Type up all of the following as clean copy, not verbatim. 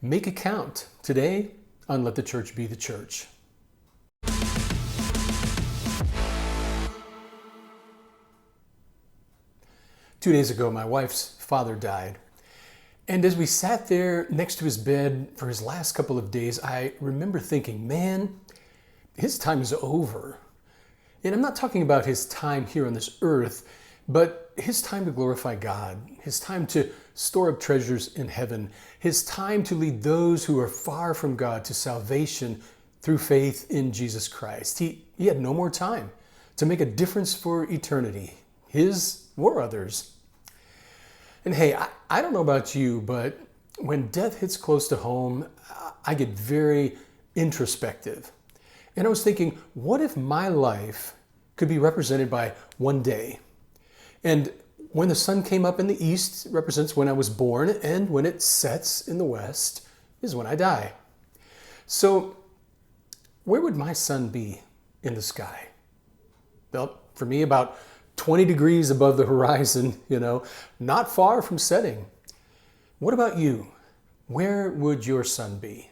Make it count today on Let the Church Be the Church. Two days ago, my wife's father died. And as we sat there next to his bed for his last couple of days, I remember thinking, man, his time is over. And I'm not talking about his time here on this earth, but his time to glorify God, his time to store up treasures in heaven, his time to lead those who are far from God to salvation through faith in Jesus Christ. He had no more time to make a difference for eternity, his or others. And hey, I don't know about you, but when death hits close to home, I get very introspective. And I was thinking, what if my life could be represented by one day? And when the sun came up in the east, it represents when I was born, and when it sets in the west is when I die. So where would my sun be in the sky? Well, for me, about 20 degrees above the horizon, not far from setting. What about you? Where would your sun be?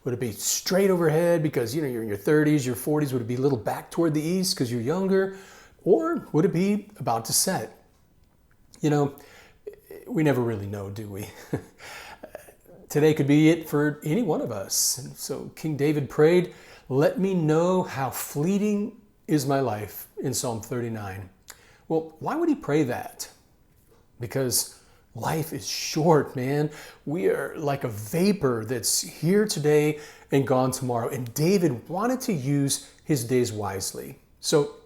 Would it be straight overhead because you're in your 30s, your 40s? Would it be a little back toward the east because you're younger? Or would it be about to set? We never really know, do we? Today could be it for any one of us. And so King David prayed, "Let me know how fleeting is my life," in Psalm 39. Well, why would he pray that? Because life is short, man. We are like a vapor that's here today and gone tomorrow. And David wanted to use his days wisely. So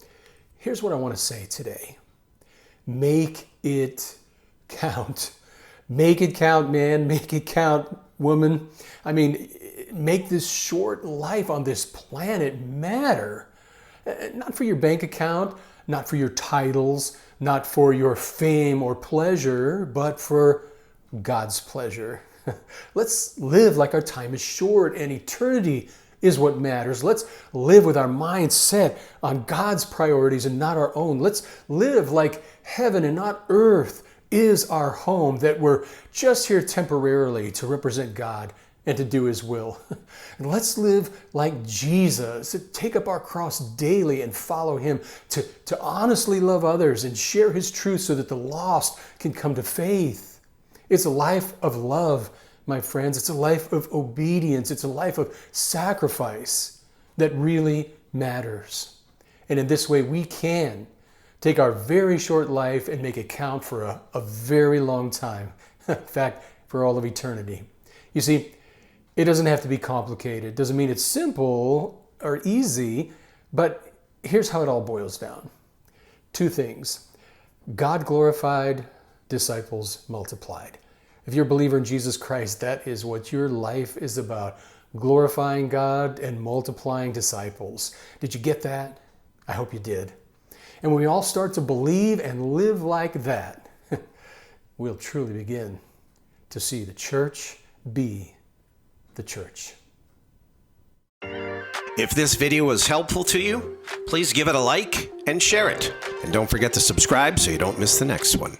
here's what I want to say today. Make it count. Make it count, man. Make it count, woman. Make this short life on this planet matter. Not for your bank account, not for your titles, not for your fame or pleasure, but for God's pleasure. Let's live like our time is short and eternity is what matters. Let's live with our minds set on God's priorities and not our own. Let's live like heaven and not earth is our home, that we're just here temporarily to represent God and to do his will. And let's live like Jesus, to take up our cross daily and follow him, to honestly love others and share his truth so that the lost can come to faith. It's a life of love, my friends. It's a life of obedience. It's a life of sacrifice that really matters. And in this way, we can take our very short life and make it count for a very long time. In fact, for all of eternity. You see, it doesn't have to be complicated. It doesn't mean it's simple or easy, but here's how it all boils down. Two things. God glorified, disciples multiplied. If you're a believer in Jesus Christ, that is what your life is about. Glorifying God and multiplying disciples. Did you get that? I hope you did. And when we all start to believe and live like that, we'll truly begin to see the church be the church. If this video was helpful to you, please give it a like and share it. And don't forget to subscribe so you don't miss the next one.